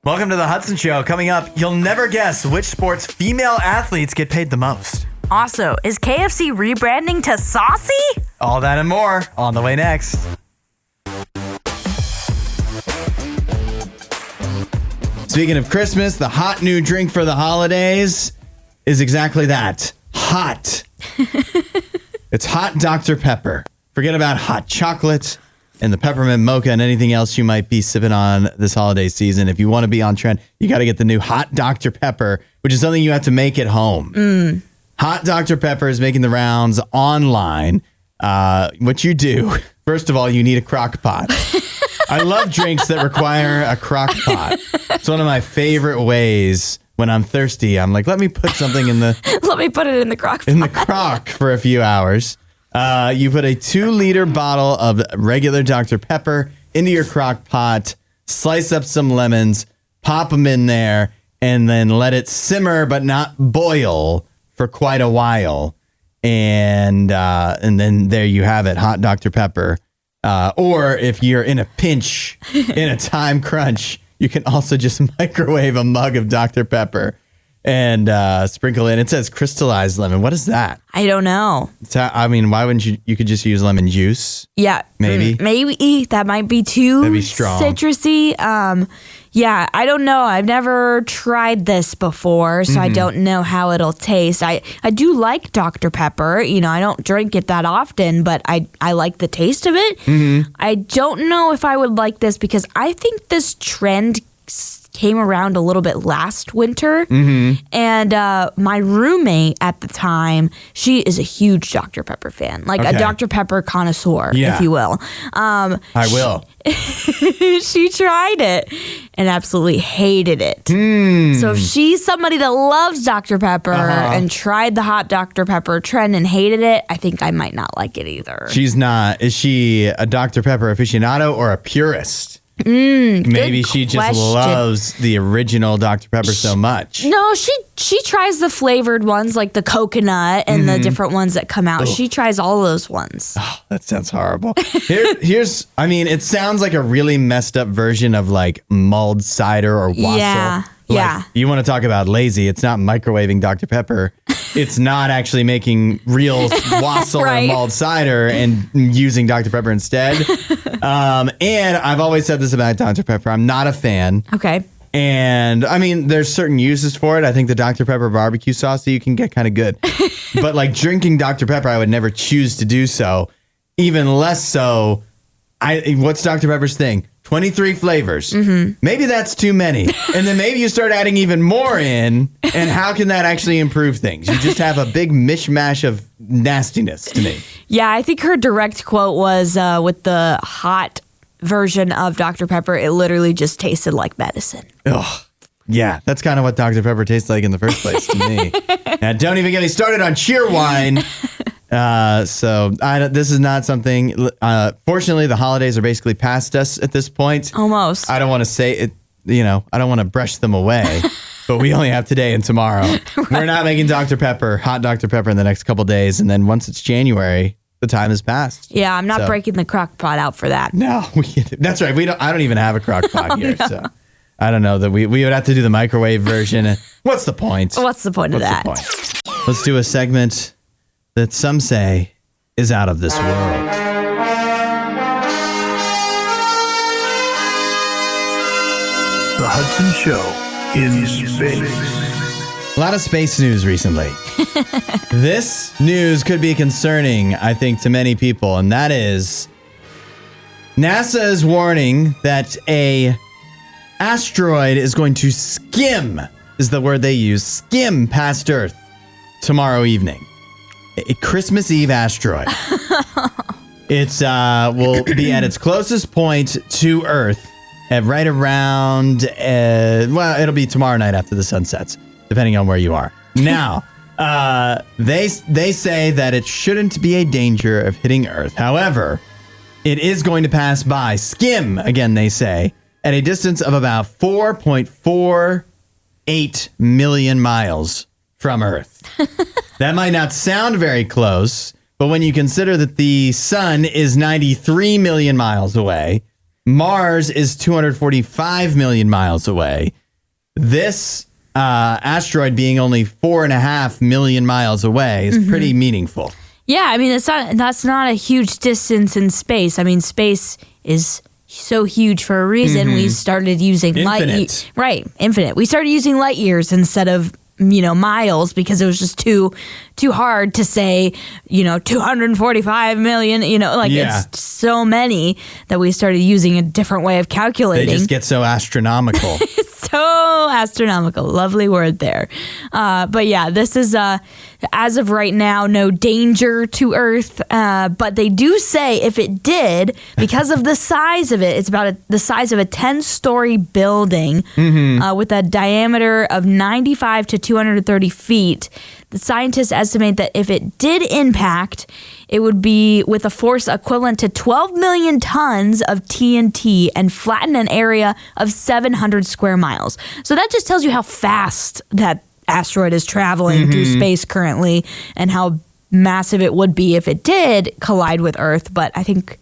Welcome to the Hudson Show. Coming up, you'll never guess which sport's female athletes get paid the most. Also, is KFC rebranding to Saucy? All that and more on the way next. Speaking of Christmas, the hot new drink for the holidays is exactly that. Hot. It's hot Dr. Pepper. Forget about hot chocolate and the peppermint mocha and anything else you might be sipping on this holiday season. If you want to be on trend, you got to get the new hot Dr. Pepper, which is something you have to make at home. Hot Dr. Pepper is making the rounds online. What you do, first of all, you need a crock pot. I love drinks that require a crock pot. It's one of my favorite ways when I'm thirsty. I'm like, let me put something in the... Let me put it in the crock pot. In the crock for a few hours. You put a 2-liter bottle of regular Dr. Pepper into your crock pot, slice up some lemons, pop them in there, and then let it simmer but not boil for quite a while. And then there you have it, hot Dr. Pepper. Or if you're in a pinch, in a time crunch, you can also just microwave a mug of Dr. Pepper and sprinkle in. It says crystallized lemon. What is that? I don't know. I mean, why wouldn't you? You could just use lemon juice. Yeah. Maybe. Maybe. That might be too That'd be strong. Citrusy. Yeah, I don't know. I've never tried this before, so I don't know how it'll taste. I do like Dr. Pepper. You know, I don't drink it that often, but I like the taste of it. I don't know if I would like this because I think this trend came around a little bit last winter. And my roommate at the time, she is a huge Dr. Pepper fan, like a Dr. Pepper connoisseur, if you will. I will. She tried it and absolutely hated it. So if she's somebody that loves Dr. Pepper and tried the hot Dr. Pepper trend and hated it, I think I might not like it either. She's not. Is she a Dr. Pepper aficionado or a purist? Maybe she just loves the original Dr. Pepper so much. No, she tries the flavored ones like the coconut and the different ones that come out. She tries all those ones. Oh, that sounds horrible. I mean, it sounds like a really messed up version of like mulled cider or wassail. Yeah. You want to talk about lazy. It's not microwaving Dr. Pepper. It's not actually making real wassail or mulled cider and using Dr. Pepper instead. And I've always said this about Dr. Pepper. I'm not a fan. Okay. And I mean, there's certain uses for it. I think the Dr. Pepper barbecue sauce that you can get kind of good. But like drinking Dr. Pepper, I would never choose to do so. Even less so. What's Dr. Pepper's thing? 23 flavors. Maybe that's too many. And then maybe you start adding even more in. And how can that actually improve things? You just have a big mishmash of nastiness to me. Yeah, I think her direct quote was with the hot version of Dr. Pepper, it literally just tasted like medicine. Ugh. Yeah, that's kind of what Dr. Pepper tastes like in the first place to me. And don't even get me started on Cheerwine. This is not something. Fortunately, the holidays are basically past us at this point. Almost. I don't want to say it. I don't want to brush them away. But we only have today and tomorrow. Right. We're not making Dr. Pepper, hot Dr. Pepper, in the next couple days, and then once it's January, the time has passed. Yeah, I'm not breaking the crock pot out for that. No, that's right. I don't even have a crock pot here, so I don't know that we would have to do the microwave version. What's the point? What's the point of that? Let's do a segment that some say is out of this world. The Hudson Show in space. A lot of space news recently. This news could be concerning, I think, to many people, and that is NASA is warning that a asteroid is going to skim, is the word they use, skim past Earth tomorrow evening. A Christmas Eve asteroid. It will be at its closest point to Earth at right around, it'll be tomorrow night after the sun sets, depending on where you are. Now, they say that it shouldn't be a danger of hitting Earth. However, it is going to pass by, skim, again they say, at a distance of about 4.48 million miles from Earth. That might not sound very close, but when you consider that the sun is 93 million miles away, Mars is 245 million miles away. This asteroid being only 4.5 million miles away is pretty meaningful. Yeah, I mean, that's not a huge distance in space. I mean, space is so huge for a reason. We started using Infinite. Infinite. We started using light years instead of miles because it was just too hard to say 245 million. It's so many that we started using a different way of calculating. They just get so astronomical. So astronomical. Lovely word there. But yeah, this is, as of right now, no danger to Earth. But they do say if it did, because of the size of it, it's about the size of a 10-story building with a diameter of 95 to 230 feet. The scientists estimate that if it did impact, it would be with a force equivalent to 12 million tons of TNT and flatten an area of 700 square miles. So that just tells you how fast that asteroid is traveling through space currently and how massive it would be if it did collide with Earth. But I think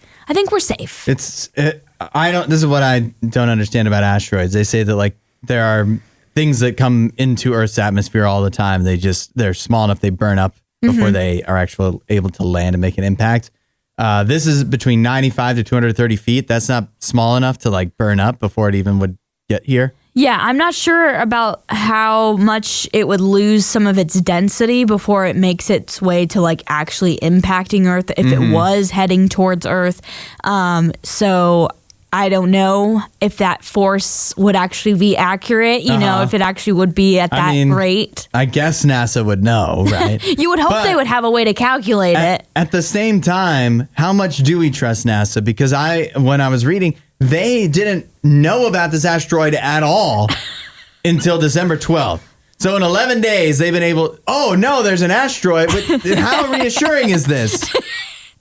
we're safe. This is what I don't understand about asteroids. They say that there are things that come into Earth's atmosphere all the time. They're small enough they burn up before they are actually able to land and make an impact. This is between 95 to 230 feet. That's not small enough to burn up before it even would get here. Yeah, I'm not sure about how much it would lose some of its density before it makes its way to actually impacting Earth if it was heading towards Earth. So I don't know if that force would actually be accurate, if it actually would be at that rate. I guess NASA would know, right? You would hope they would have a way to calculate it. At the same time, how much do we trust NASA? Because when I was reading, they didn't know about this asteroid at all until December 12th. So in 11 days, they've been able, oh no, there's an asteroid. How reassuring is this?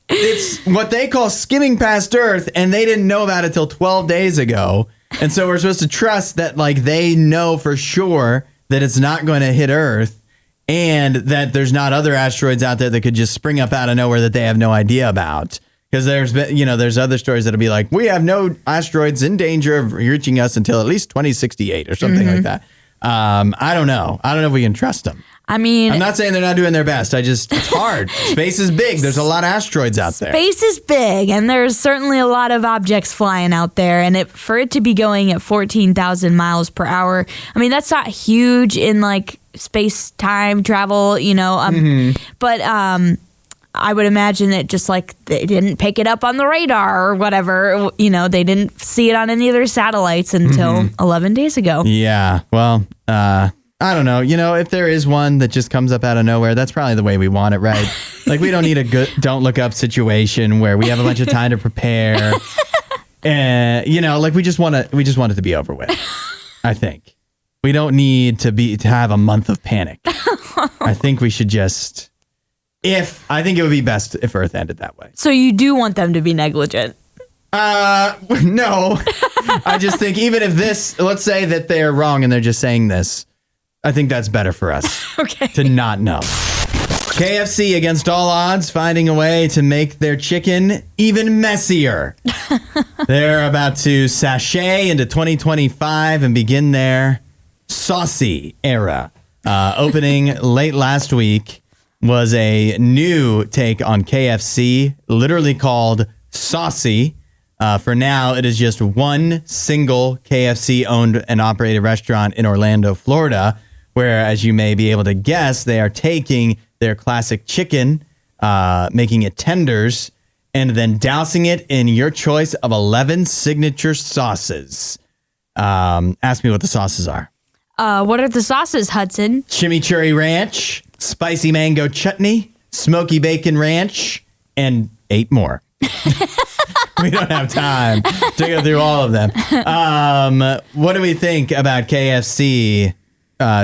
It's what they call skimming past Earth, and they didn't know about it till 12 days ago. And so we're supposed to trust that they know for sure that it's not going to hit Earth and that there's not other asteroids out there that could just spring up out of nowhere that they have no idea about. Because there's other stories that'll be like, we have no asteroids in danger of reaching us until at least 2068 or something like that. I don't know. I don't know if we can trust them. I mean, I'm not saying they're not doing their best. It's hard. Space is big. There's a lot of asteroids out there. Space is big, and there's certainly a lot of objects flying out there. And for it to be going at 14,000 miles per hour, I mean, that's not huge in space-time travel, But I would imagine it just they didn't pick it up on the radar or whatever. They didn't see it on any of their satellites until 11 days ago. Yeah. Well, I don't know. If there is one that just comes up out of nowhere, that's probably the way we want it, right? We don't need a good don't look up situation where we have a bunch of time to prepare. And we just want it to be over with. I think we don't need to have a month of panic. I think we should just. I think it would be best if Earth ended that way. So you do want them to be negligent? No. I just think even if let's say that they're wrong and they're just saying this, I think that's better for us to not know. KFC, against all odds, finding a way to make their chicken even messier. They're about to sashay into 2025 and begin their saucy era. Opening late last week was a new take on KFC, literally called Saucy. For now, it is just one single KFC-owned and operated restaurant in Orlando, Florida, where, as you may be able to guess, they are taking their classic chicken, making it tenders, and then dousing it in your choice of 11 signature sauces. Ask me what the sauces are. What are the sauces, Hudson? Chimichurri Ranch, Spicy Mango Chutney, Smoky Bacon Ranch, and 8 more. We don't have time to go through all of them. What do we think about KFC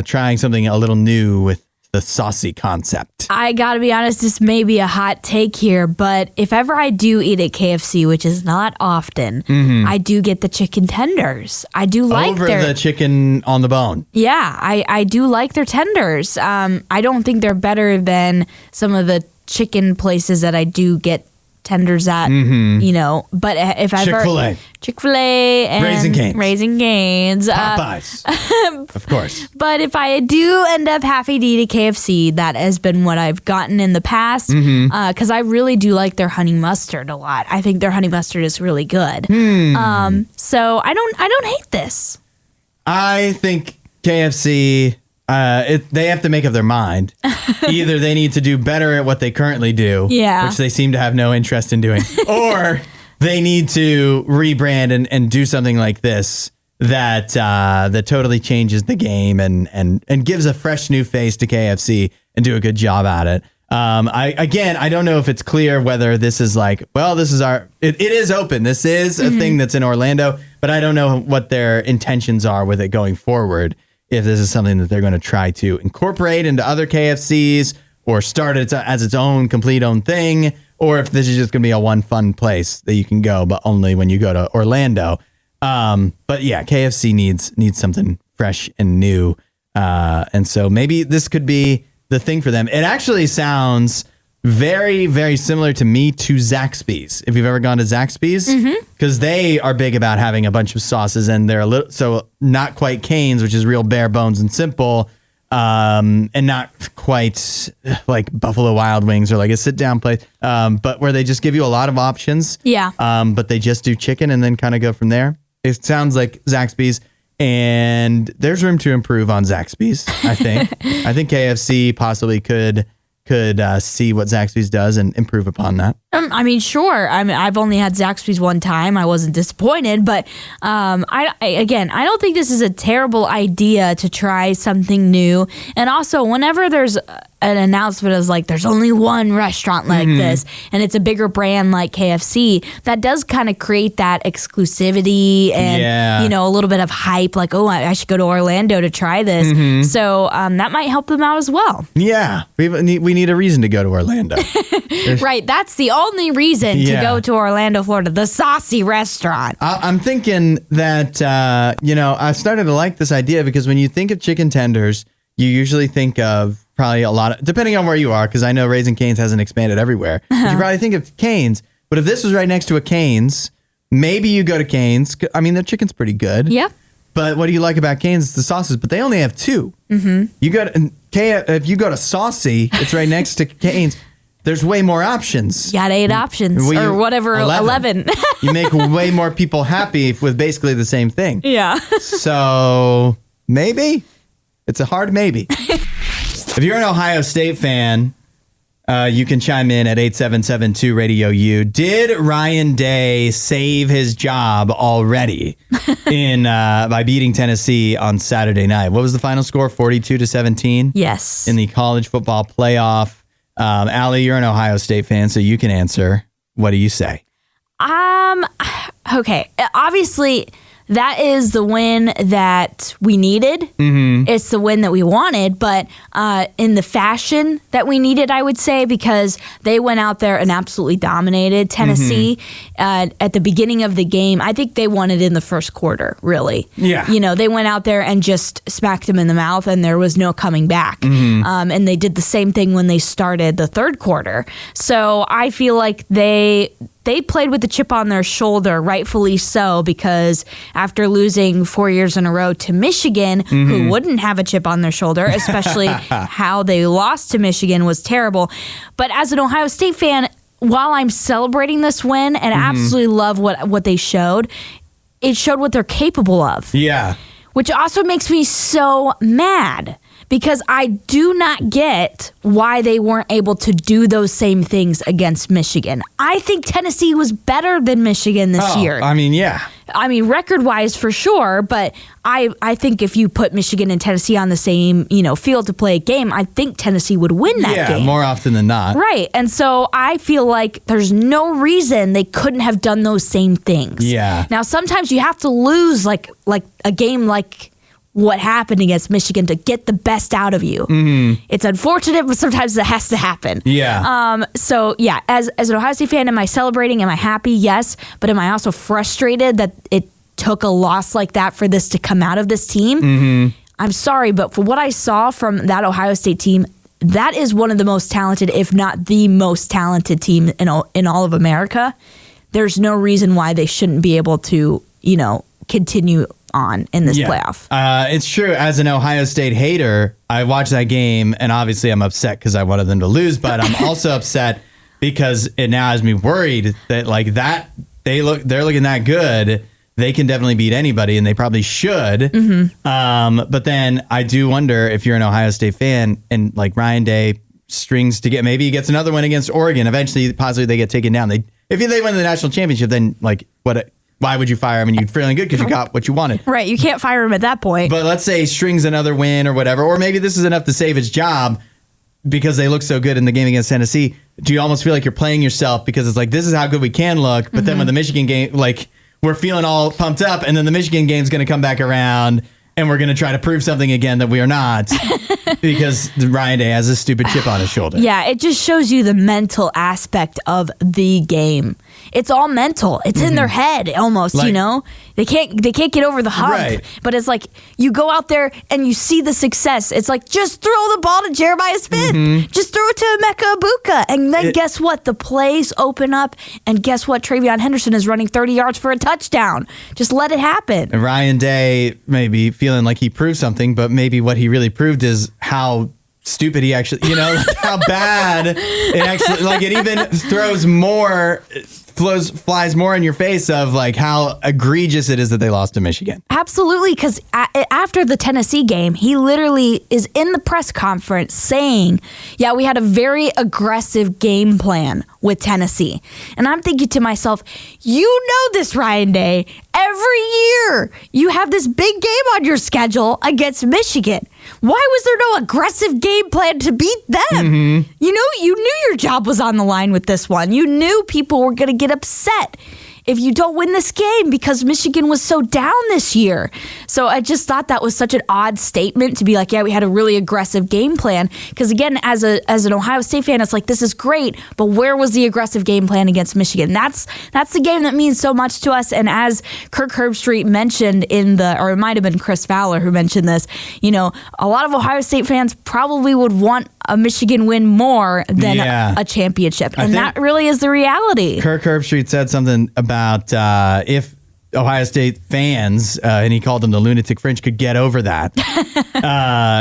trying something a little new with the saucy concept? I gotta be honest, this may be a hot take here, but if ever I do eat at KFC, which is not often, I do get the chicken tenders. I do like the chicken on the bone. Yeah, I do like their tenders. I don't think they're better than some of the chicken places that I do get tenders at, but if ever Chick-fil-A and Raising Cane's. Popeyes. Of course. But if I do end up having to eat at KFC, that has been what I've gotten in the past. Because I really do like their honey mustard a lot. I think their honey mustard is really good. So I don't hate this. I think KFC, they have to make up their mind. Either they need to do better at what they currently do, which they seem to have no interest in doing, or they need to rebrand and do something like this that totally changes the game and gives a fresh new face to KFC and do a good job at it. I don't know if it's clear whether this is like, well, this is it is open. This is a thing that's in Orlando, but I don't know what their intentions are with it going forward. If this is something that they're going to try to incorporate into other KFCs or start it as its own complete own thing, or if this is just going to be a one fun place that you can go, but only when you go to Orlando. But yeah, KFC needs something fresh and new. And so maybe this could be the thing for them. It actually sounds very, very similar to me to Zaxby's. If you've ever gone to Zaxby's, because they are big about having a bunch of sauces, and they're not quite Cane's, which is real bare bones and simple, and not quite like Buffalo Wild Wings or like a sit down place, but where they just give you a lot of options. Yeah. But they just do chicken and then kind of go from there. It sounds like Zaxby's. And there's room to improve on Zaxby's, I think. I think KFC possibly could see what Zaxby's does and improve upon that. I mean, sure. I've only had Zaxby's one time. I wasn't disappointed, but I don't think this is a terrible idea to try something new. And also, whenever there's an announcement as like there's only one restaurant like this, and it's a bigger brand like KFC, that does kind of create that exclusivity and a little bit of hype. Like, oh, I should go to Orlando to try this. So that might help them out as well. Yeah, we need a reason to go to Orlando. Right, that's the only reason to go to Orlando, Florida, the saucy restaurant. I'm thinking that, I started to like this idea because when you think of chicken tenders, you usually think of probably a lot of, depending on where you are, because I know Raising Cane's hasn't expanded everywhere, but you probably think of Cane's. But if this was right next to a Cane's, maybe you go to Cane's. I mean, their chicken's pretty good. Yeah. But what do you like about Cane's? It's the sauces, but they only have two. You if you go to Saucy, it's right next to Cane's. There's way more options. You got 8 options or whatever, 11. You make way more people happy with basically the same thing. Yeah. So maybe. It's a hard maybe. If you're an Ohio State fan, you can chime in at 8772 RadioU. Did Ryan Day save his job already by beating Tennessee on Saturday night? What was the final score? 42-17? Yes. In the college football playoff. Allie, you're an Ohio State fan, so you can answer. What do you say? Okay. Obviously, that is the win that we needed. It's the win that we wanted, but in the fashion that we needed, I would say, because they went out there and absolutely dominated Tennessee at the beginning of the game. I think they won it in the first quarter, really. Yeah. They went out there and just smacked them in the mouth, and there was no coming back. And they did the same thing when they started the third quarter. So I feel like they played with the chip on their shoulder, rightfully so, because after losing 4 years in a row to Michigan, who wouldn't have a chip on their shoulder, especially how they lost to Michigan was terrible. But as an Ohio State fan, while I'm celebrating this win and absolutely love what they showed, it showed what they're capable of. Yeah. Which also makes me so mad, because I do not get why they weren't able to do those same things against Michigan. I think Tennessee was better than Michigan this year. I mean, yeah. I mean, record-wise for sure, but I think if you put Michigan and Tennessee on the same, field to play a game, I think Tennessee would win that game. Yeah, more often than not. Right. And so I feel like there's no reason they couldn't have done those same things. Yeah. Now, sometimes you have to lose like a game like what happened against Michigan to get the best out of you. It's unfortunate, but sometimes it has to happen. Yeah. So yeah, as an Ohio State fan, am I celebrating? Am I happy? Yes. But am I also frustrated that it took a loss like that for this to come out of this team? I'm sorry, but for what I saw from that Ohio State team, that is one of the most talented, if not the most talented team in all of America. There's no reason why they shouldn't be able to, continue on in this playoff. It's true. As an Ohio State hater, I watched that game, and obviously I'm upset because I wanted them to lose, but I'm also upset because it now has me worried that they're looking that good. They can definitely beat anybody, and they probably should. Mm-hmm. But then I do wonder if you're an Ohio State fan and Ryan Day strings to maybe he gets another win against Oregon. Eventually, possibly they get taken down. If they win the national championship, then why would you fire him? And you'd feeling good because you got what you wanted. Right. You can't fire him at that point. But let's say he strings another win or whatever, or maybe this is enough to save his job because they look so good in the game against Tennessee. Do you almost feel like you're playing yourself because it's this is how good we can look, but then when the Michigan game, we're feeling all pumped up, and then the Michigan game's going to come back around, and we're going to try to prove something again that we are not because Ryan Day has a stupid chip on his shoulder. Yeah, it just shows you the mental aspect of the game. It's all mental. It's in their head almost, They can't get over the hump. Right. But it's you go out there and you see the success. It's just throw the ball to Jeremiah Smith. Mm-hmm. Just throw it to Emeka Ibuka. And then guess what? The plays open up, and guess what? Travion Henderson is running 30 yards for a touchdown. Just let it happen. And Ryan Day maybe feeling like he proved something, but maybe what he really proved is how stupid he actually, how bad it actually, it even flies more in your face of how egregious it is that they lost to Michigan. Absolutely, because after the Tennessee game, he literally is in the press conference saying, yeah, we had a very aggressive game plan with Tennessee. And I'm thinking to myself, you know this, Ryan Day. Every year you have this big game on your schedule against Michigan. Why was there no aggressive game plan to beat them? Mm-hmm. You knew your job was on the line with this one. You knew people were going to get upset if you don't win this game because Michigan was so down this year. So I just thought that was such an odd statement to be yeah, we had a really aggressive game plan. Because again, as an Ohio State fan, it's this is great, but where was the aggressive game plan against Michigan? That's the game that means so much to us. And as Kirk Herbstreit mentioned or it might have been Chris Fowler who mentioned this, a lot of Ohio State fans probably would want a Michigan win more than a championship. And that really is the reality. Kirk Herbstreit said something about if Ohio State fans, and he called them the lunatic fringe, could get over that,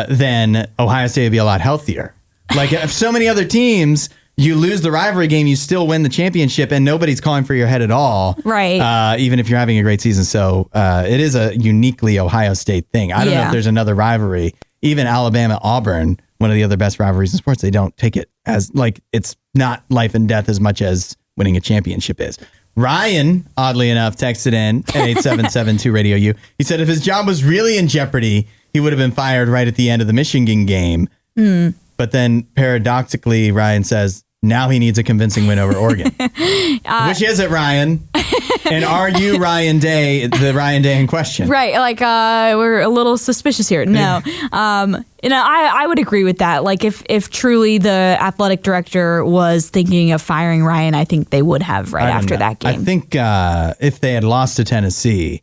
then Ohio State would be a lot healthier. If so many other teams, you lose the rivalry game, you still win the championship, and nobody's calling for your head at all. Right. Even if you're having a great season. So it is a uniquely Ohio State thing. I don't know if there's another rivalry, even Alabama-Auburn, one of the other best rivalries in sports, they don't take it as it's not life and death as much as winning a championship is. Ryan, oddly enough, texted in at 8772 RadioU. He said if his job was really in jeopardy, he would have been fired right at the end of the Michigan game. But then paradoxically, Ryan says, now he needs a convincing win over Oregon. Which is it, Ryan? And are you Ryan Day, the Ryan Day in question? Right. We're a little suspicious here. No. I would agree with that. If truly the athletic director was thinking of firing Ryan, I think they would have after that game. I think if they had lost to Tennessee,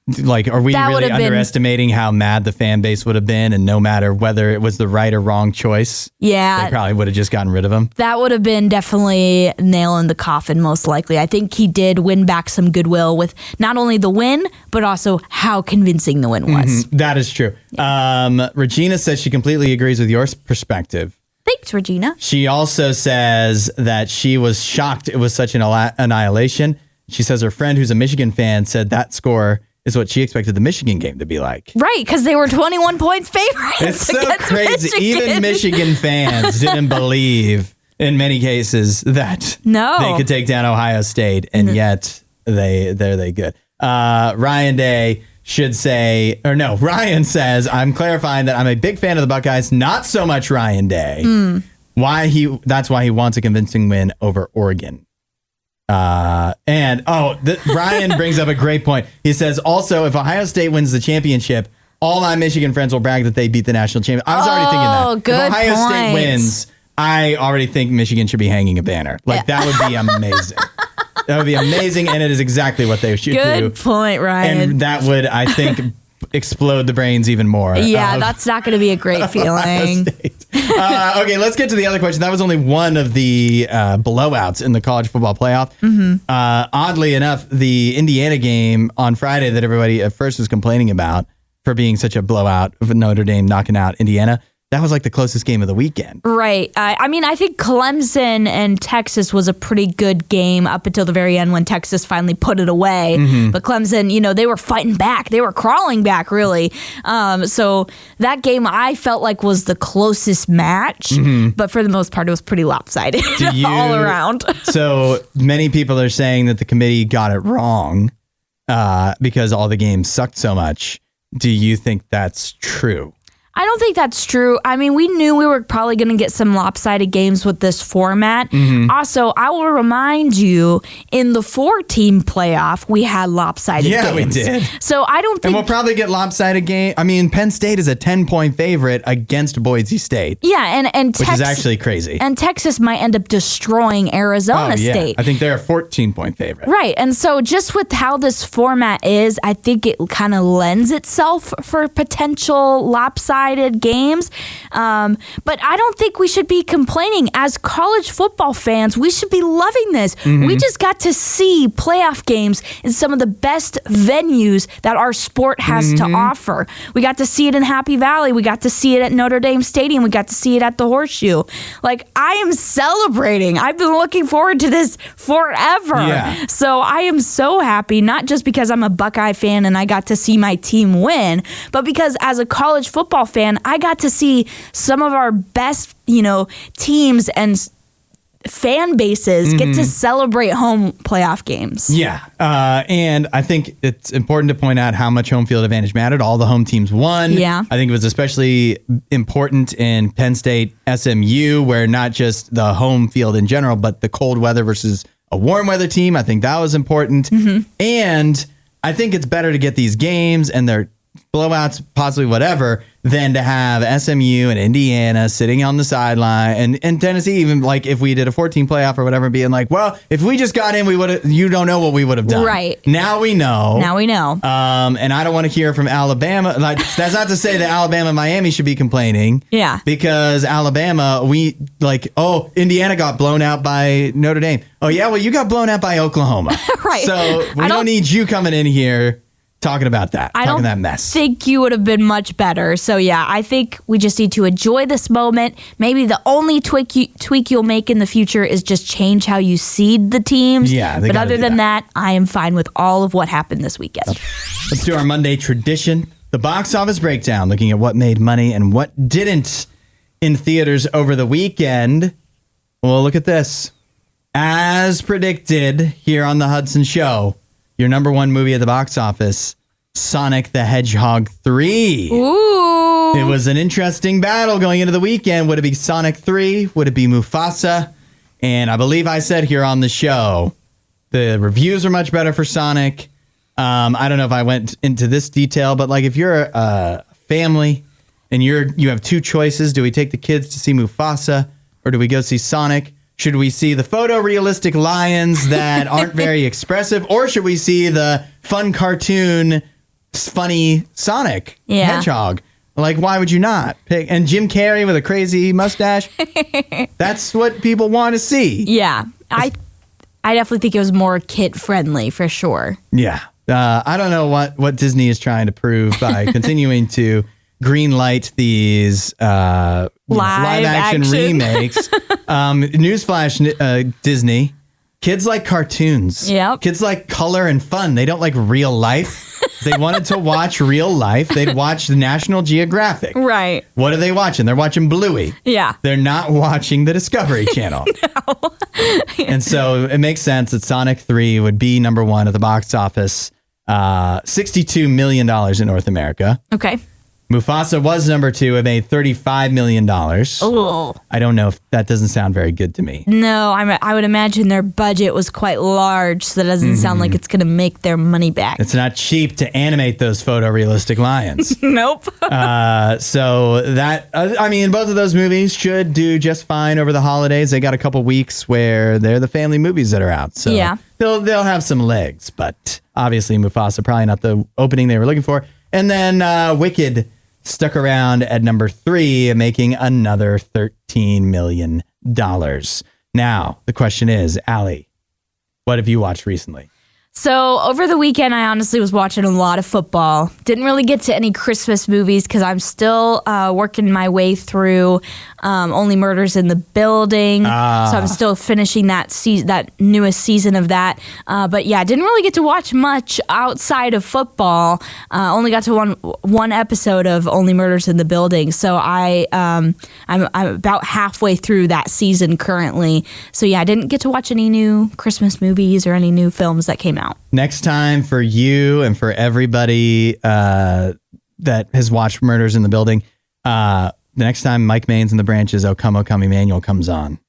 are we really underestimating how mad the fan base would have been? And no matter whether it was the right or wrong choice, they probably would have just gotten rid of him. That would have been definitely nail in the coffin, most likely. I think he did win back some goodwill with not only the win, but also how convincing the win was. Mm-hmm. That is true. Regina says she completely agrees with your perspective. Thanks, Regina. She also says that she was shocked it was such an annihilation. She says her friend who's a Michigan fan said that score is what she expected the Michigan game to be like. Right, because they were 21-point favorites. It's so crazy. Michigan. Even Michigan fans didn't believe, in many cases, that they could take down Ohio State, and yet they good. Ryan Day should say, Ryan says, I'm clarifying that I'm a big fan of the Buckeyes, not so much Ryan Day. That's why he wants a convincing win over Oregon. Ryan brings up a great point. He says, also, if Ohio State wins the championship, all my Michigan friends will brag that they beat the national champion. I was already thinking that. Good if Ohio point. State wins, I already think Michigan should be hanging a banner. That would be amazing. That would be amazing, and it is exactly what they should do. Good point, Ryan. And that would, I think, explode the brains even more. Yeah, that's not going to be a great feeling. Okay, let's get to the other question. That was only one of the blowouts in the college football playoff. Oddly enough, the Indiana game on Friday that everybody at first was complaining about for being such a blowout of Notre Dame knocking out Indiana, that was like the closest game of the weekend. Right. I mean, I think Clemson and Texas was a pretty good game up until the very end when Texas finally put it away. But Clemson, they were fighting back. They were crawling back, really. So that game I felt like was the closest match. But for the most part, it was pretty lopsided all around. So many people are saying that the committee got it wrong because all the games sucked so much. Do you think that's true? I don't think that's true. I mean, we knew we were probably going to get some lopsided games with this format. Also, I will remind you, in the 4-team playoff, we had lopsided games. Yeah, we did. So I don't think... And we'll probably get lopsided game. I mean, Penn State is a 10-point favorite against Boise State. Yeah, and which is actually crazy. And Texas might end up destroying Arizona State. I think they're a 14-point favorite. Right, and so just with how this format is, I think it kind of lends itself for potential lopsided games. But I don't think we should be complaining. As college football fans, we should be loving this. We just got to see playoff games in some of the best venues that our sport has to offer. We got to see it in Happy Valley. We got to see it at Notre Dame Stadium. We got to see it at the Horseshoe. Like, I am celebrating. I've been looking forward to this forever. Yeah. So I am so happy, not just because I'm a Buckeye fan and I got to see my team win, but because as a college football fan, I got to see some of our best, teams and fan bases get to celebrate home playoff games. Yeah. And I think it's important to point out how much home field advantage mattered. All the home teams won. Yeah. I think it was especially important in Penn State SMU, where not just the home field in general, but the cold weather versus a warm weather team. I think that was important. And I think it's better to get these games and their blowouts, possibly whatever, than to have SMU and Indiana sitting on the sideline and Tennessee, even like if we did a 14 playoff or whatever, being like, well, if we just got in, we would have, you don't know what we would have done. Right. Now we know. And I don't want to hear from Alabama. Like, that's not to say that Alabama and Miami should be complaining. Yeah. Because Alabama, Indiana got blown out by Notre Dame. Oh, yeah, well, you got blown out by Oklahoma. Right. So we don't need you coming in here talking about that, talking that mess. I think you would have been much better. So, yeah, I think we just need to enjoy this moment. Maybe the only tweak you'll make in the future is just change how you seed the teams. Yeah, but other than that, I am fine with all of what happened this weekend. Let's do our Monday tradition, the box office breakdown, looking at what made money and what didn't in theaters over the weekend. Well, look at this. As predicted here on the Hudson Show, your number one movie at the box office, Sonic the Hedgehog 3. Ooh. It was an interesting battle going into the weekend. Would it be Sonic 3? Would it be Mufasa? And I believe I said here on the show, the reviews are much better for Sonic. I don't know if I went into this detail, but like if you're a family and you have two choices, do we take the kids to see Mufasa or do we go see Sonic? Should we see the photorealistic lions that aren't very expressive, or should we see the fun cartoon, funny Sonic Hedgehog? Like, why would you not pick? And Jim Carrey with a crazy mustache. That's what people want to see. Yeah, I definitely think it was more kid friendly for sure. Yeah, I don't know what Disney is trying to prove by continuing to greenlight these live action remakes. Newsflash, Disney. Kids like cartoons. Yep. Kids like color and fun. They don't like real life. They wanted to watch real life. They'd watch the National Geographic. Right. What are they watching? They're watching Bluey. Yeah. They're not watching the Discovery Channel. No. And so it makes sense that Sonic 3 would be number one at the box office. $62 million in North America. Okay. Mufasa was number two. It made $35 million. Oh. I don't know if that doesn't sound very good to me. No, I would imagine their budget was quite large, so that doesn't sound like it's going to make their money back. It's not cheap to animate those photorealistic lions. Nope. So that, both of those movies should do just fine over the holidays. They got a couple weeks where they're the family movies that are out. So yeah. They'll have some legs, but obviously Mufasa, probably not the opening they were looking for. And then Wicked stuck around at number 3, making another $13 million. Now, the question is, Allie, what have you watched recently? So over the weekend, I honestly was watching a lot of football. Didn't really get to any Christmas movies because I'm still working my way through Only Murders in the Building. So I'm still finishing that newest season of that. But yeah, didn't really get to watch much outside of football. Only got to one episode of Only Murders in the Building. So I'm about halfway through that season currently. So yeah, I didn't get to watch any new Christmas movies or any new films that came out. Next time for you and for everybody that has watched Murders in the Building, the next time Mike Maines and the Branches, O Come, Emmanuel comes on.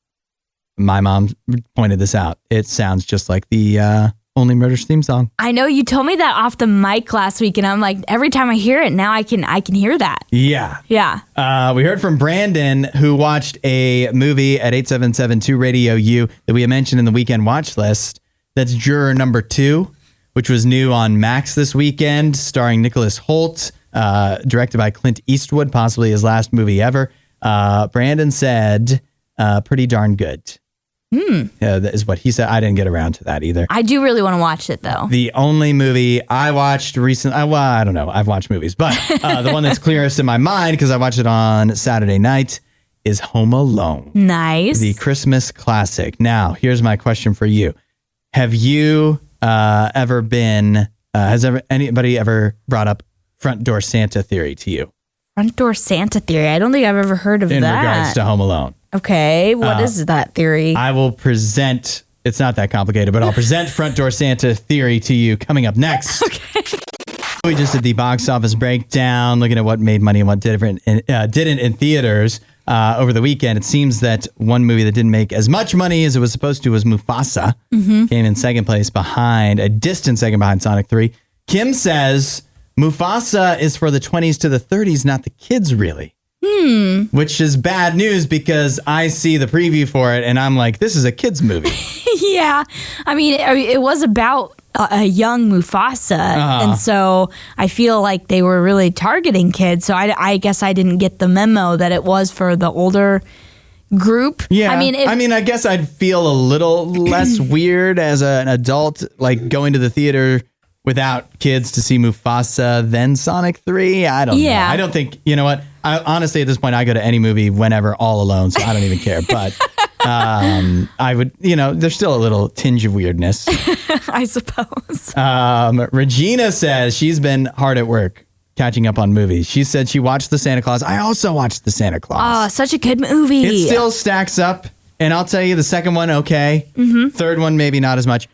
My mom pointed this out. It sounds just like the Only Murders theme song. I know you told me that off the mic last week, and I'm like, every time I hear it, now I can hear that. Yeah. Yeah. We heard from Brandon, who watched a movie at 8772 Radio U that we had mentioned in the weekend watch list. That's Juror Number 2, which was new on Max this weekend, starring Nicholas Hoult, directed by Clint Eastwood, possibly his last movie ever. Brandon said, pretty darn good. That is what he said. I didn't get around to that either. I do really want to watch it, though. The only movie I watched recently, well, I don't know. I've watched movies, but the one that's clearest in my mind, because I watched it on Saturday night, is Home Alone. Nice. The Christmas classic. Now, here's my question for you. Have you ever been, has anybody ever brought up front door Santa theory to you? Front door Santa theory? I don't think I've ever heard of that. In regards to Home Alone. Okay, what is that theory? I will present, it's not that complicated, but I'll present front door Santa theory to you coming up next. Okay. We just did the box office breakdown, looking at what made money and what didn't in theaters. Over the weekend, it seems that one movie that didn't make as much money as it was supposed to was Mufasa. Came in second place a distant second behind Sonic 3. Kim says Mufasa is for the 20s to the 30s, not the kids really. Which is bad news because I see the preview for it and I'm like, this is a kids movie. Yeah. I mean, it was about a young Mufasa. And so I feel like they were really targeting kids. So I guess I didn't get the memo that it was for the older group. Yeah. I mean, I guess I'd feel a little less weird as an adult, like going to the theater without kids to see Mufasa than Sonic 3. I don't know. I don't think, you know what? Honestly, at this point, I go to any movie whenever all alone, so I don't even care. But I would, there's still a little tinge of weirdness. I suppose. Regina says she's been hard at work catching up on movies. She said she watched The Santa Claus. I also watched The Santa Claus. Oh, such a good movie. It still stacks up. And I'll tell you, the second one, okay. Third one, maybe not as much.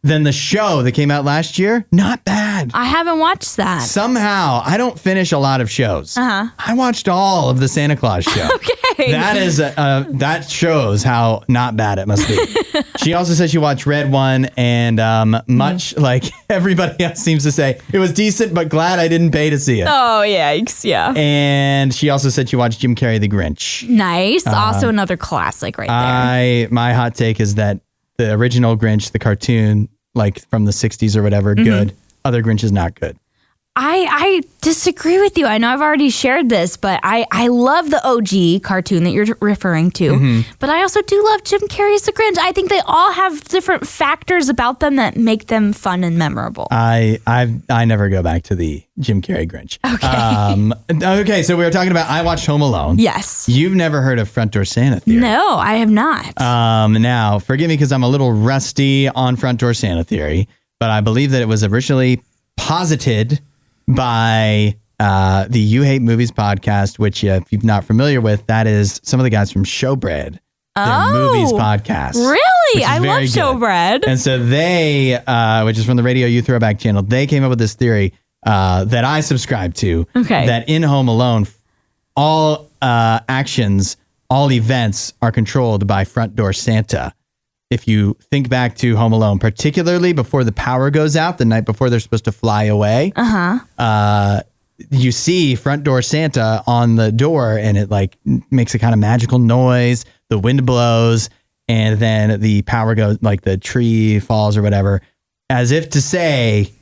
Then the show that came out last year, not bad. I haven't watched that. Somehow, I don't finish a lot of shows. I watched all of the Santa Claus show. Okay. That shows how not bad it must be. She also said she watched Red One, and much like everybody else seems to say, it was decent, but glad I didn't pay to see it. Oh, yikes, yeah. And she also said she watched Jim Carrey, The Grinch. Nice. Also another classic right there. My hot take is that the original Grinch, the cartoon, like from the 60s or whatever, good. Other Grinch is not good. I disagree with you. I know I've already shared this, but I love the OG cartoon that you're referring to. But I also do love Jim Carrey's The Grinch. I think they all have different factors about them that make them fun and memorable. I never go back to the Jim Carrey Grinch. Okay. Okay, so we were talking about I watched Home Alone. Yes. You've never heard of Front Door Santa theory. No, I have not. Now, forgive me because I'm a little rusty on Front Door Santa theory, but I believe that it was originally posited by the You Hate Movies podcast, which if you're not familiar with, that is some of the guys from Showbread, their movies podcast. Really? I love Showbread. And so they, which is from the RadioU Throwback channel, they came up with this theory that I subscribe to, that in Home Alone, all actions, all events are controlled by Front Door Santa. If you think back to Home Alone, particularly before the power goes out, the night before they're supposed to fly away, you see Front Door Santa on the door, and it like makes a kind of magical noise. The wind blows, and then the power goes, like the tree falls or whatever, as if to say,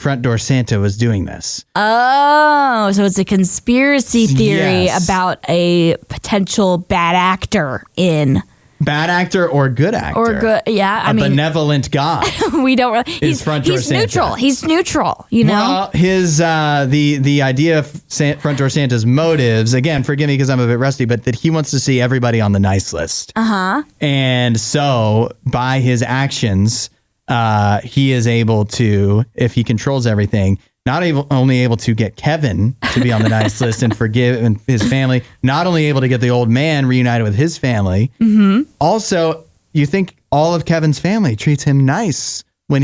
Front Door Santa was doing this. Oh, so it's a conspiracy theory Yes. about a potential bad actor in. Bad actor or good actor? Or good, yeah. I a mean, benevolent God. we don't really. Is Front Door he's Santa. neutral. He's neutral. You know. Well, his the idea of Front Door Santa's motives, again, forgive me because I'm a bit rusty, but that he wants to see everybody on the nice list. And so by his actions, he is able to, if he controls everything, only able to get Kevin to be on the nice list and forgive his family, not only able to get the old man reunited with his family, also you think all of Kevin's family treats him nice when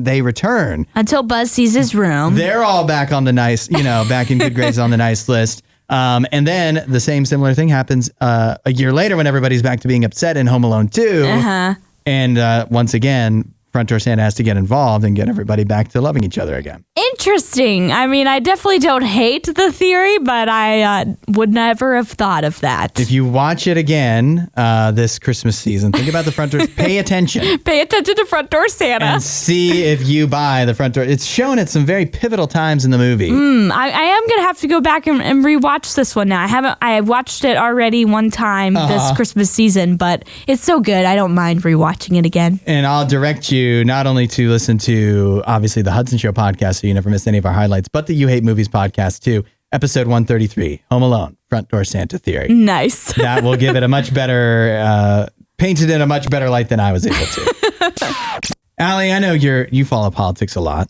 they return. Until Buzz sees his room. They're all back on the nice, back in good grades on the nice list. And then the similar thing happens a year later when everybody's back to being upset in Home Alone 2. And once again, Front Door Santa has to get involved and get everybody back to loving each other again. Interesting. I mean, I definitely don't hate the theory, but I would never have thought of that. If you watch it again this Christmas season, think about the Front Door. Pay attention. Pay attention to Front Door Santa. And see if you buy the Front Door. It's shown at some very pivotal times in the movie. I am going to have to go back and rewatch this one now. I watched it already one time this Christmas season, but it's so good. I don't mind rewatching it again. And I'll direct you not only to listen to, obviously, the Hudson Show podcast, so you never miss any of our highlights, but the You Hate Movies podcast, too. Episode 133, Home Alone, Front Door Santa Theory. Nice. That will give it a much better, painted in a much better light than I was able to. Allie, I know you follow politics a lot.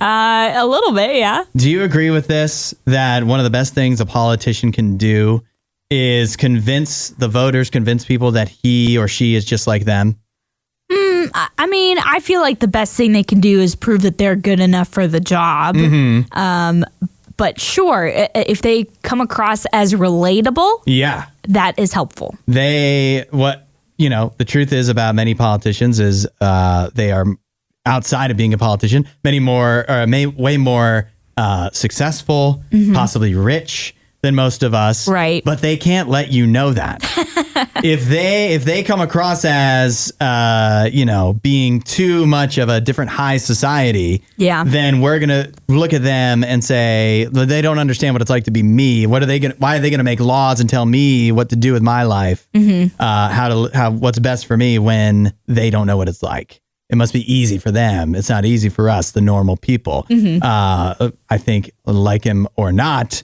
A little bit, yeah. Do you agree with this, that one of the best things a politician can do is convince people that he or she is just like them? I mean, I feel like the best thing they can do is prove that they're good enough for the job. But sure, if they come across as relatable, that is helpful. The truth is about many politicians is they are, outside of being a politician, way more successful, possibly rich than most of us. Right. But they can't let you know that. If they come across as being too much of a different high society, then we're gonna look at them and say they don't understand what it's like to be me. Why are they gonna make laws and tell me what to do with my life? What's best for me when they don't know what it's like? It must be easy for them. It's not easy for us, the normal people. I think, like him or not,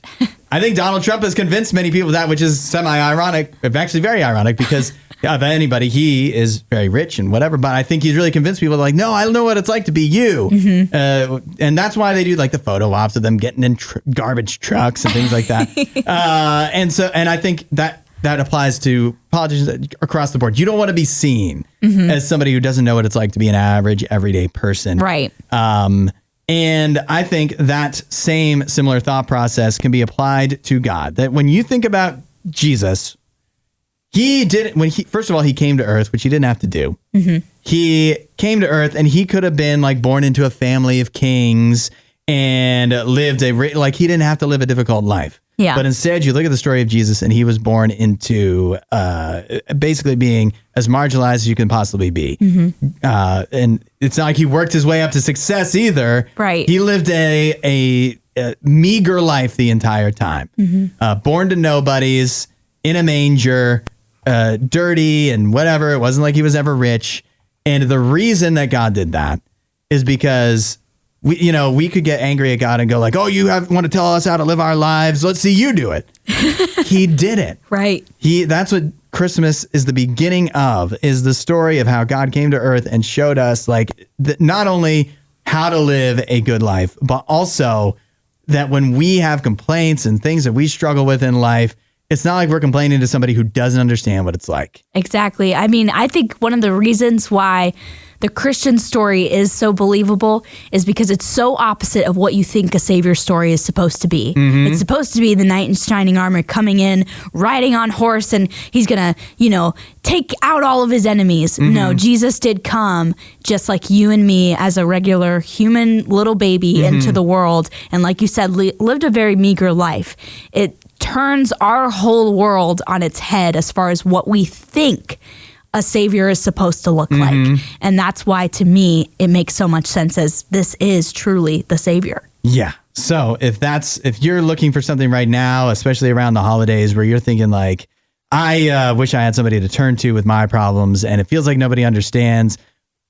I think Donald Trump has convinced many people that, which is semi-ironic, actually very ironic, because of anybody, he is very rich and whatever, but I think he's really convinced people like, no, I don't know what it's like to be you. And that's why they do like the photo ops of them getting in garbage trucks and things like that. And I think that applies to politicians across the board. You don't want to be seen as somebody who doesn't know what it's like to be an average, everyday person. Right. And I think that similar thought process can be applied to God. That when you think about Jesus, first of all, he came to earth, which he didn't have to do. He came to earth and he could have been like born into a family of kings and lived he didn't have to live a difficult life. Yeah. But instead, you look at the story of Jesus, and he was born into basically being as marginalized as you can possibly be. And it's not like he worked his way up to success either. Right. He lived a meager life the entire time. Born to nobodies, in a manger, dirty and whatever. It wasn't like he was ever rich. And the reason that God did that is because we could get angry at God and go like, oh, want to tell us how to live our lives. Let's see you do it. He did it. Right. That's what Christmas is the beginning of, is the story of how God came to earth and showed us not only how to live a good life, but also that when we have complaints and things that we struggle with in life, it's not like we're complaining to somebody who doesn't understand what it's like. Exactly. I mean, I think one of the reasons why the Christian story is so believable is because it's so opposite of what you think a savior story is supposed to be. It's supposed to be the knight in shining armor coming in, riding on horse, and he's going to, take out all of his enemies. No, Jesus did come just like you and me as a regular human little baby into the world. And like you said, lived a very meager life. It turns our whole world on its head as far as what we think a savior is supposed to look like. And that's why, to me, it makes so much sense as this is truly the savior. Yeah. So if you're looking for something right now, especially around the holidays where you're thinking like, I wish I had somebody to turn to with my problems and it feels like nobody understands,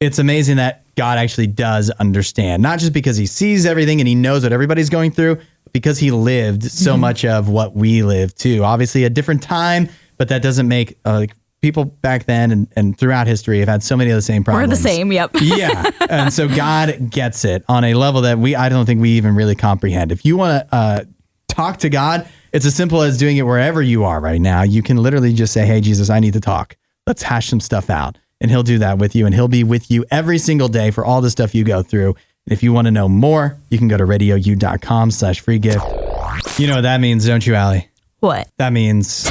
it's amazing that God actually does understand, not just because he sees everything and he knows what everybody's going through, but because he lived so much of what we live too. Obviously a different time, but that doesn't make people back then and throughout history have had so many of the same problems. We're the same, yep. Yeah. And so God gets it on a level that I don't think we even really comprehend. If you want to talk to God, it's as simple as doing it wherever you are right now. You can literally just say, hey, Jesus, I need to talk. Let's hash some stuff out. And he'll do that with you. And he'll be with you every single day for all the stuff you go through. And if you want to know more, you can go to radiou.com/free gift. You know what that means, don't you, Allie? What? That means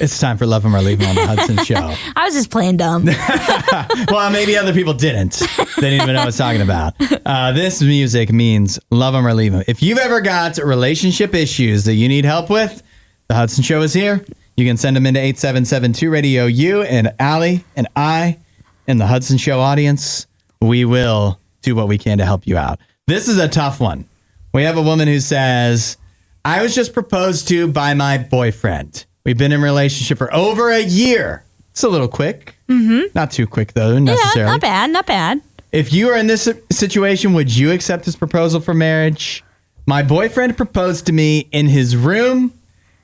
it's time for Love 'Em or Leave 'Em on the Hudson Show. I was just playing dumb. Well, maybe other people didn't. They didn't even know what I was talking about. This music means love 'em or leave 'em. If you've ever got relationship issues that you need help with, the Hudson Show is here. You can send them into 8772-RADIO-U, and Allie and I and the Hudson Show audience, we will do what we can to help you out. This is a tough one. We have a woman who says, I was just proposed to by my boyfriend. We've been in a relationship for over a year. It's a little quick. Not too quick, though, necessarily. Yeah, not bad. If you are in this situation, would you accept his proposal for marriage? My boyfriend proposed to me in his room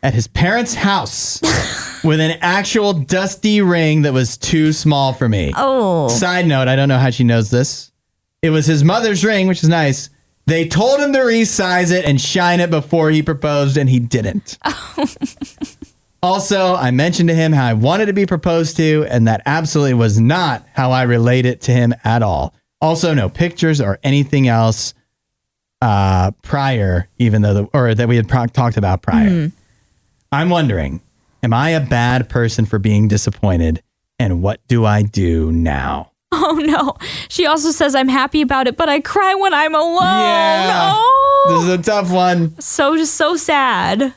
at his parents' house with an actual dusty ring that was too small for me. Oh. Side note, I don't know how she knows this. It was his mother's ring, which is nice. They told him to resize it and shine it before he proposed, and he didn't. Also, I mentioned to him how I wanted to be proposed to, and that absolutely was not how I relate it to him at all. Also, no pictures or anything else prior, even though that we had talked about prior. I'm wondering, am I a bad person for being disappointed, and what do I do now? Oh, no. She also says, I'm happy about it, but I cry when I'm alone. Yeah. Oh. This is a tough one. So sad.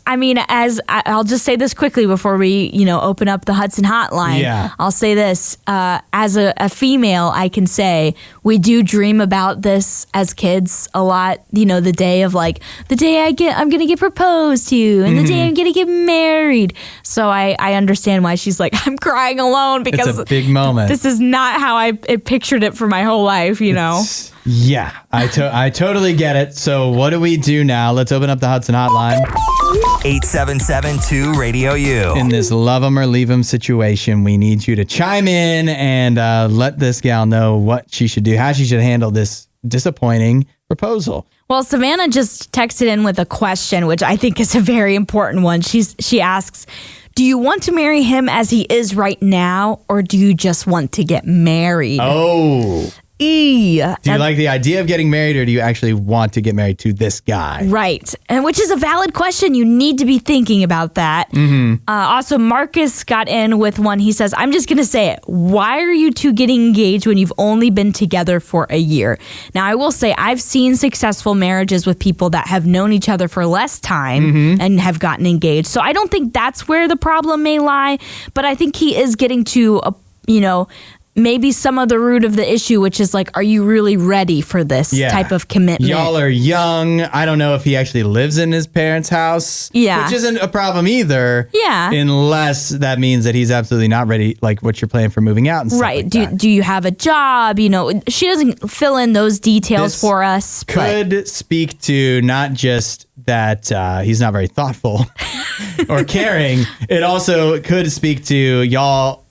I mean, I'll just say this quickly before we, open up the Hudson hotline. Yeah. I'll say this, as a female, I can say we do dream about this as kids a lot. The day of the day I'm going to get proposed to and the day I'm going to get married. So I understand why she's like, I'm crying alone because it's a big moment. This is not how I pictured it for my whole life, Yeah, I totally get it. So what do we do now? Let's open up the Hudson hotline. 8772-RADIO-U. In this love 'em or leave 'em situation, we need you to chime in and let this gal know what she should do, how she should handle this disappointing proposal. Well, Savannah just texted in with a question, which I think is a very important one. She asks, do you want to marry him as he is right now, or do you just want to get married? Oh. Do you like the idea of getting married, or do you actually want to get married to this guy? Right. And which is a valid question. You need to be thinking about that. Also, Marcus got in with one. He says, I'm just going to say it. Why are you two getting engaged when you've only been together for a year? Now, I will say I've seen successful marriages with people that have known each other for less time and have gotten engaged. So I don't think that's where the problem may lie. But I think he is getting to, maybe some of the root of the issue, which is are you really ready for this type of commitment? Y'all are young. I don't know if he actually lives in his parents' house. Yeah. Which isn't a problem either. Yeah. Unless that means that he's absolutely not ready, like what you're planning for moving out and stuff right. like that. Do you have a job? She doesn't fill in those details for us. Could speak to not just that he's not very thoughtful or caring. It also could speak to y'all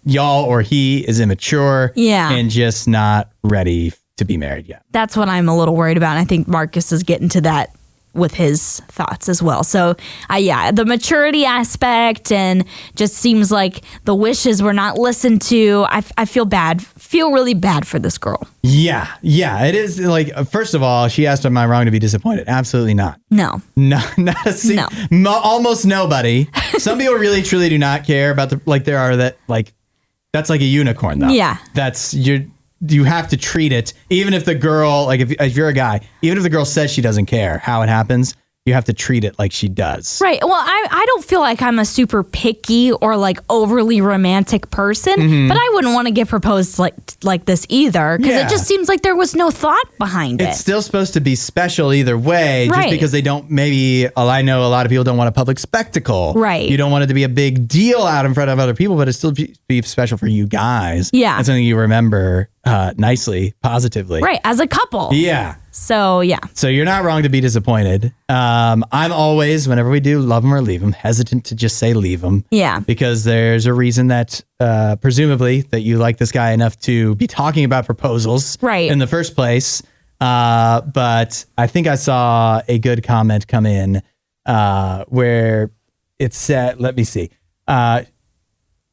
or he is immature and just not ready to be married yet. That's what I'm a little worried about. And I think Marcus is getting to that with his thoughts as well. So, the maturity aspect and just seems like the wishes were not listened to. I feel really bad for this girl. Yeah. It is first of all, she asked, am I wrong to be disappointed? Absolutely not. No. Not a almost nobody. Some people really, truly do not care about there are that that's like a unicorn though. Yeah. That's you have to treat it, even if the girl, if you're a guy, even if the girl says she doesn't care how it happens, you have to treat it like she does. Right. Well, I don't feel like I'm a super picky or like overly romantic person, but I wouldn't want to get proposed like this either, because it just seems like there was no thought behind it. It's still supposed to be special either way, just because they don't, maybe, I know a lot of people don't want a public spectacle. Right. You don't want it to be a big deal out in front of other people, but it still be special for you guys. Yeah. And something you remember nicely, positively. Right. As a couple. Yeah. So, yeah. So you're not wrong to be disappointed. I'm always, whenever we do love them or leave them, hesitant to just say leave them. Yeah. Because there's a reason that presumably that you like this guy enough to be talking about proposals in the first place. But I think I saw a good comment come in where it said, let me see.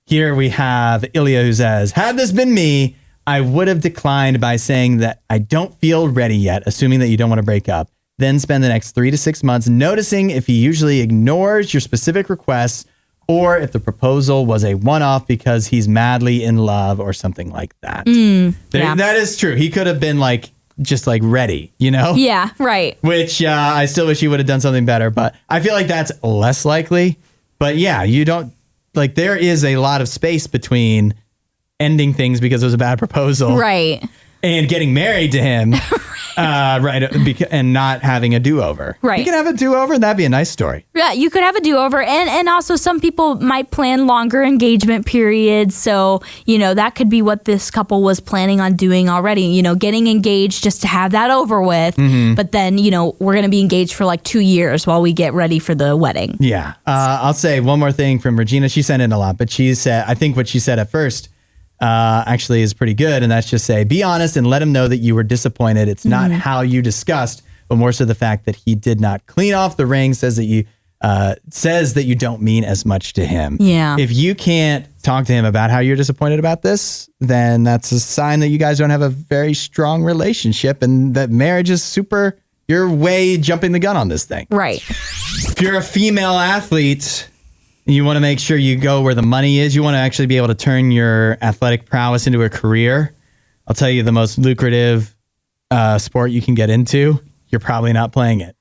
Here we have Ilya who says, had this been me, I would have declined by saying that I don't feel ready yet, assuming that you don't want to break up. Then spend the next 3 to 6 months noticing if he usually ignores your specific requests or if the proposal was a one-off because he's madly in love or something like that. That is true. He could have been just ready, you know? Yeah, right. Which I still wish he would have done something better, but I feel like that's less likely. But yeah, you don't, there is a lot of space between ending things because it was a bad proposal. Right. And getting married to him. And not having a do-over. Right. You can have a do-over and that'd be a nice story. Yeah, you could have a do-over. And also some people might plan longer engagement periods. So, that could be what this couple was planning on doing already. Getting engaged just to have that over with. But then, we're going to be engaged for 2 years while we get ready for the wedding. Yeah. I'll say one more thing from Regina. She sent in a lot, but she said, I think what she said at first actually is pretty good. And that's just say, be honest and let him know that you were disappointed. It's not how you discussed, but more so the fact that he did not clean off the ring says that you don't mean as much to him. Yeah. If you can't talk to him about how you're disappointed about this, then that's a sign that you guys don't have a very strong relationship and that marriage is you're way jumping the gun on this thing. Right. If you're a female athlete, you want to make sure you go where the money is. You want to actually be able to turn your athletic prowess into a career. I'll tell you the most lucrative sport you can get into. You're probably not playing it.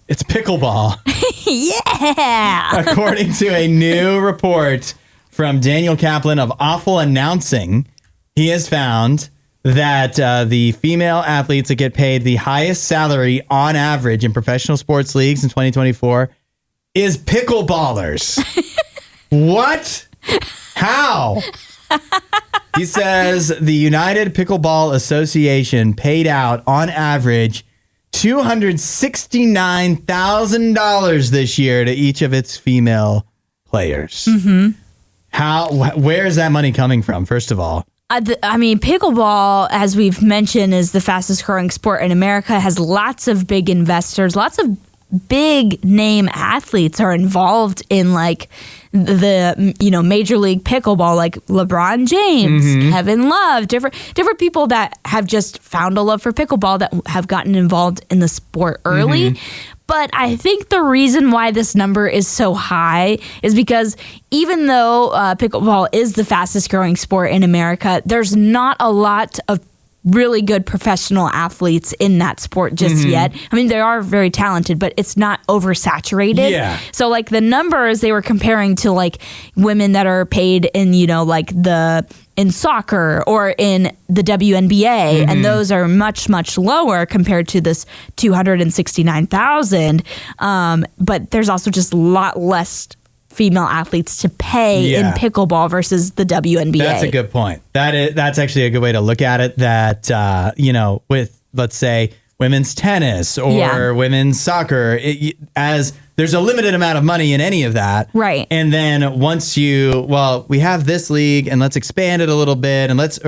It's pickleball. Yeah. According to a new report from Daniel Kaplan of Awful Announcing, he has found that the female athletes that get paid the highest salary on average in professional sports leagues in 2024 is pickleballers. What? How? He says the United Pickleball Association paid out on average $269,000 this year to each of its female players. Where is that money coming from, first of all? Pickleball, as we've mentioned, is the fastest growing sport in America, has lots of big investors, lots of big name athletes are involved in the Major League Pickleball, like LeBron James, Kevin Love, different people that have just found a love for pickleball that have gotten involved in the sport early. But I think the reason why this number is so high is because even though pickleball is the fastest growing sport in America, there's not a lot of really good professional athletes in that sport just yet. I mean, they are very talented, but it's not oversaturated. Yeah. So the numbers they were comparing to women that are paid in, in soccer or in the WNBA, and those are much, much lower compared to this 269,000. But there's also just a lot less female athletes to pay in pickleball versus the WNBA. That's a good point. That's actually a good way to look at it. That with, let's say, women's tennis or women's soccer, as there's a limited amount of money in any of that, right? And then once we have this league and let's expand it a little bit, and let's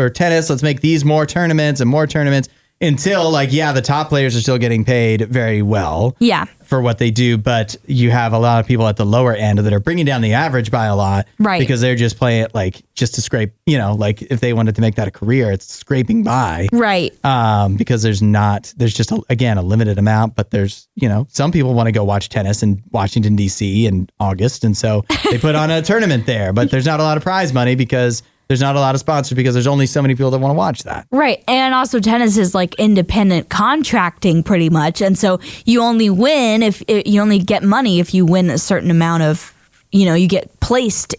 make these more tournaments and more tournaments until the top players are still getting paid very well. Yeah. For what they do, but you have a lot of people at the lower end that are bringing down the average by a lot, right? Because they're just playing it just to scrape, if they wanted to make that a career, it's scraping by, right? Because there's just a limited amount, but there's some people want to go watch tennis in Washington D.C. in August, and so they put on a tournament there, but there's not a lot of prize money because there's not a lot of sponsors because there's only so many people that want to watch that. Right. And also tennis is like independent contracting pretty much. And so you only win if you only get money if you win a certain amount of, you get placed.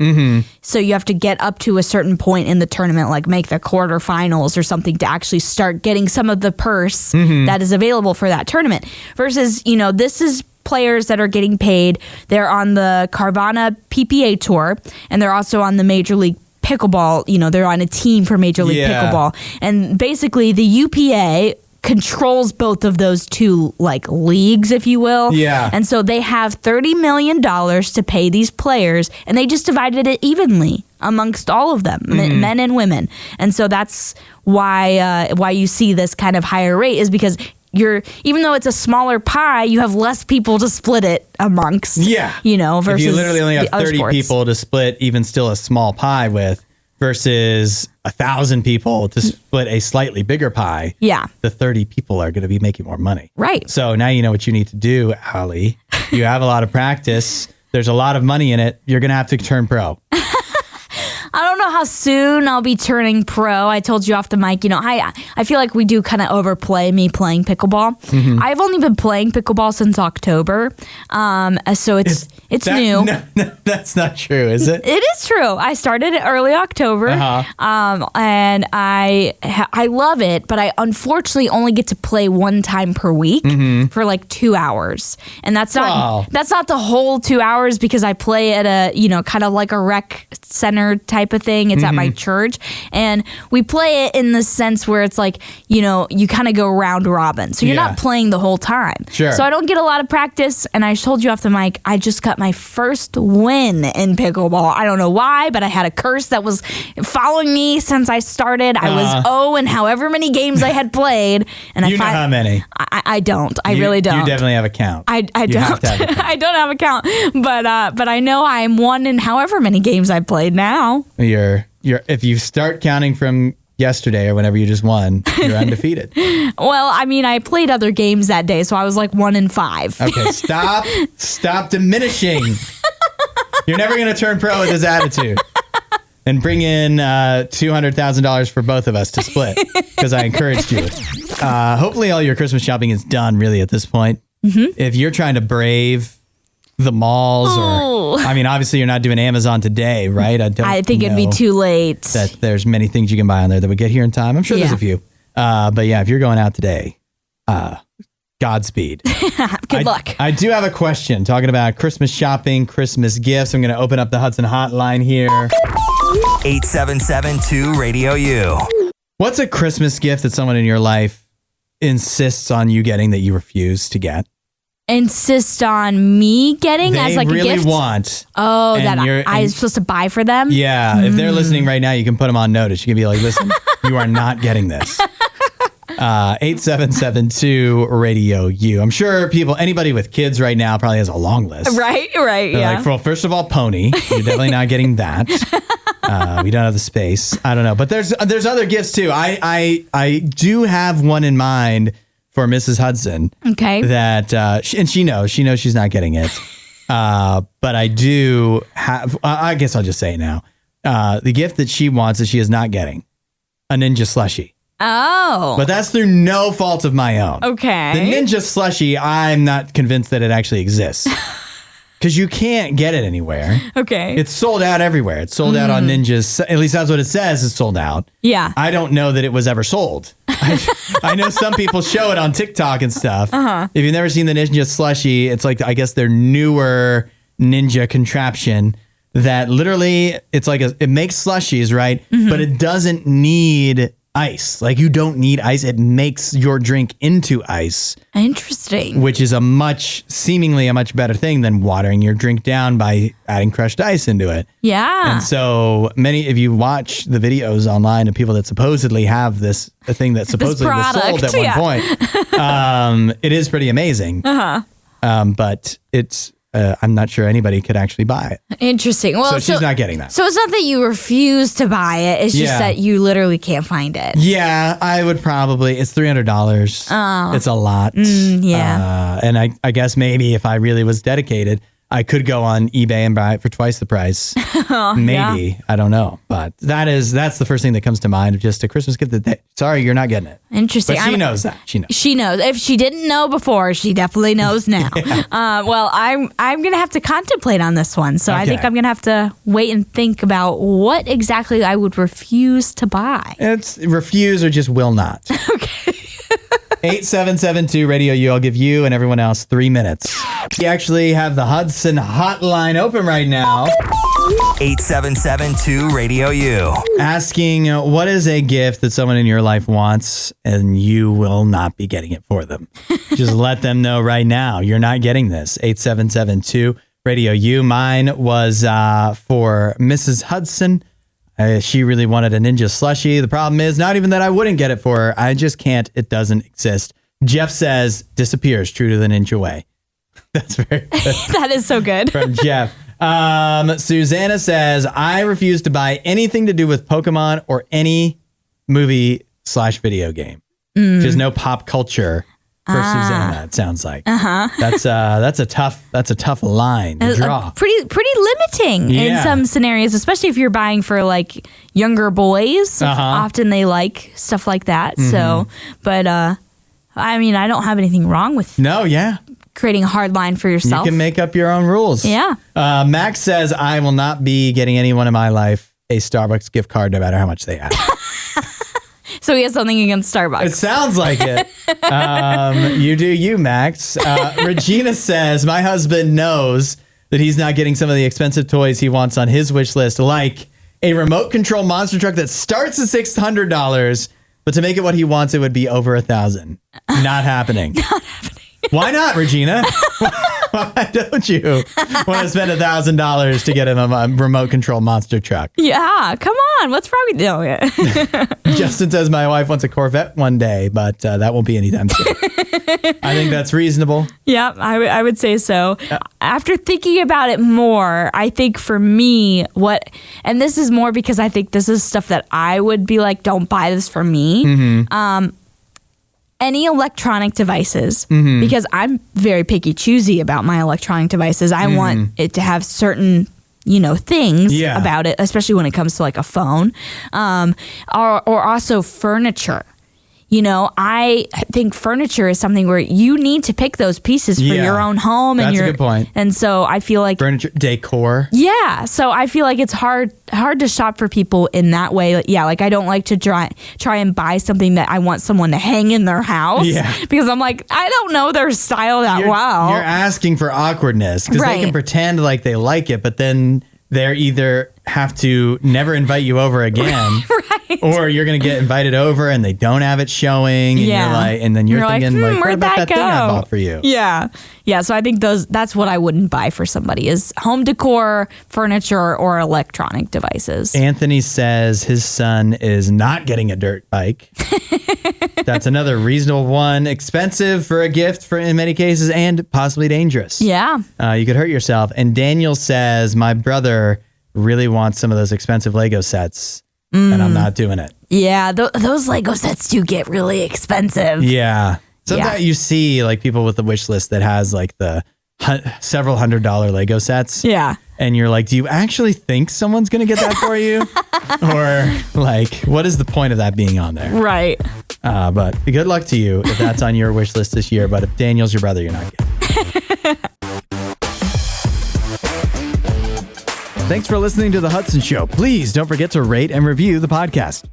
So you have to get up to a certain point in the tournament, like make the quarterfinals or something to actually start getting some of the purse that is available for that tournament. Versus, this is players that are getting paid. They're on the Carvana PPA Tour, and they're also on the Major League Pickleball. They're on a team for Major League Pickleball. And basically, the UPA controls both of those two leagues, if you will. Yeah. And so they have $30 million to pay these players, and they just divided it evenly amongst all of them, men and women. And so that's why you see this kind of higher rate, is because even though it's a smaller pie, you have less people to split it amongst. Yeah. Versus if you literally only have 30 sports. people to split even still a small pie with, versus 1,000 people to split a slightly bigger pie. Yeah. The 30 people are going to be making more money. Right. So now you know what you need to do, Allie. You have a lot of practice. There's a lot of money in it. You're going to have to turn pro. I don't know how soon I'll be turning pro. I told you off the mic, I feel like we do kind of overplay me playing pickleball. I've only been playing pickleball since October. So it's new. No, that's not true, is it? It is true. I started it early October, and I love it, but I unfortunately only get to play one time per week for like 2 hours, and that's not the whole 2 hours because I play at a kind of like a rec center type of thing. It's at my church, and we play it in the sense where it's like you kind of go round robin, so you're not playing the whole time. Sure. So I don't get a lot of practice, and I told you off the mic, I just got my first win in pickleball. I don't know why, but I had a curse that was following me since I started. I was 0 in however many games I had played, and know how many? I don't. I really don't. You definitely have a count. I You don't. have to have a count. I don't have a count, but I know I'm 1 in however many games I played now. You're if you start counting from yesterday or whenever you just won, you're undefeated. Well, I mean, I played other games that day, so I was like 1 in 5. Okay, stop diminishing. You're never going to turn pro with this attitude. And bring in $200,000 for both of us to split, because I encouraged you. Hopefully all your Christmas shopping is done really at this point. If you're trying to brave the malls obviously you're not doing Amazon today, right? I think it'd be too late. That there's many things you can buy on there that would get here in time. I'm sure there's a few. But yeah, if you're going out today, Godspeed. Good luck. I do have a question talking about Christmas shopping, Christmas gifts. I'm going to open up the Hudson hotline here. 877-2-RADIO-U. What's a Christmas gift that someone in your life insists on you getting that you refuse to get? Insist on me getting as like a gift? They really want. Oh, that I'm supposed to buy for them? Yeah. If they're listening right now, you can put them on notice. You can be like, listen, you are not getting this. 877-2-RADIO-U. I'm sure anybody with kids right now probably has a long list. Right, They're yeah. like, well, first of all, pony. You're definitely not getting that. We don't have the space. I don't know. But there's other gifts too. I do have one in mind for Mrs. Hudson. Okay. That, and she knows she's not getting it. But I do have, I guess I'll just say it now. The gift that she wants that she is not getting, a Ninja Slushie. Oh. But that's through no fault of my own. Okay. The Ninja Slushie, I'm not convinced that it actually exists. Because you can't get it anywhere. Okay. It's sold out everywhere. It's sold out on Ninja's. At least that's what it says. It's sold out. Yeah. I don't know that it was ever sold. I know some people show it on TikTok and stuff. If you've never seen the Ninja Slushie, it's like, I guess their newer Ninja contraption that literally, it's like it makes slushies, right? But it doesn't need ice. Like, you don't need ice. It makes your drink into ice. Interesting. Which is seemingly a much better thing than watering your drink down by adding crushed ice into it. Yeah. And so if you watch the videos online of people that supposedly have a thing that supposedly was sold at one point, it is pretty amazing. But it's, I'm not sure anybody could actually buy it. Interesting. Well, so she's not getting that. So it's not that you refuse to buy it. It's just that you literally can't find it. Yeah, I would probably. It's $300. Oh. It's a lot. Yeah. And I guess maybe if I really was dedicated, I could go on eBay and buy it for twice the price. Maybe. Yeah. I don't know. But that's the first thing that comes to mind of just a Christmas gift that sorry, you're not getting it. Interesting. But she knows that. She knows. She knows. If she didn't know before, she definitely knows now. Well, I'm going to have to contemplate on this one. So I think I'm going to have to wait and think about what exactly I would refuse to buy. It's refuse or just will not. Okay. 8772 Radio U. I'll give you and everyone else 3 minutes. We actually have the Hudson hotline open right now. 8772 Radio U. Asking what is a gift that someone in your life wants and you will not be getting it for them. Just let them know right now. You're not getting this. 8772 Radio U. Mine was for Mrs. Hudson. She really wanted a Ninja slushie. The problem is not even that I wouldn't get it for her. I just can't. It doesn't exist. Jeff says disappears true to the ninja way. That's very good. That is so good. From Jeff. Susanna says, I refuse to buy anything to do with Pokemon or any movie/video game. There's no pop culture for Susanna, it sounds like. That's a tough line to draw. Pretty limiting in some scenarios, especially if you're buying for like younger boys. Often they like stuff like that. So, but I mean, I don't have anything wrong with creating a hard line for yourself. You can make up your own rules. Yeah. Max says, I will not be getting anyone in my life a Starbucks gift card no matter how much they ask. So he has something against Starbucks. It sounds like it. You do you, Max. Regina says, my husband knows that he's not getting some of the expensive toys he wants on his wish list, like a remote control monster truck that starts at $600, but to make it what he wants, it would be over $1,000. Not happening. Not happening. Why not, Regina? Why don't you want to spend $1,000 to get him a remote control monster truck? Yeah, come on. What's wrong with you? Justin says my wife wants a Corvette one day, but that won't be anytime soon. I think that's reasonable. Yeah, I would say so. After thinking about it more, I think for me, and this is more because I think this is stuff that I would be like, don't buy this for me. Any electronic devices, because I'm very picky, choosy about my electronic devices. I want it to have certain, things about it, especially when it comes to like a phone, or also furniture. I think furniture is something where you need to pick those pieces for your own home. That's a good point. And so I feel like furniture, decor. Yeah. So I feel like it's hard to shop for people in that way. Like I don't like to try and buy something that I want someone to hang in their house. Yeah. Because I'm like, I don't know their style that well. You're asking for awkwardness because they can pretend like they like it, but then they're either have to never invite you over again, or you're going to get invited over and they don't have it showing, and you're like, and then you're thinking like, where about that thing I bought for you? Yeah. So I think that's what I wouldn't buy for somebody is home decor, furniture, or electronic devices. Anthony says his son is not getting a dirt bike. That's another reasonable one. Expensive for a gift in many cases, and possibly dangerous. Yeah. You could hurt yourself. And Daniel says, my brother really wants some of those expensive Lego sets, and I'm not doing it. Yeah, those Lego sets do get really expensive. Yeah. Sometimes you see like people with the wish list that has like the several $100 Lego sets. Yeah. And you're like, do you actually think someone's going to get that for you? Or like, what is the point of that being on there? Right. But good luck to you if that's on your wish list this year. But if Daniel's your brother, you're not getting it. Thanks for listening to The Hudson Show. Please don't forget to rate and review the podcast.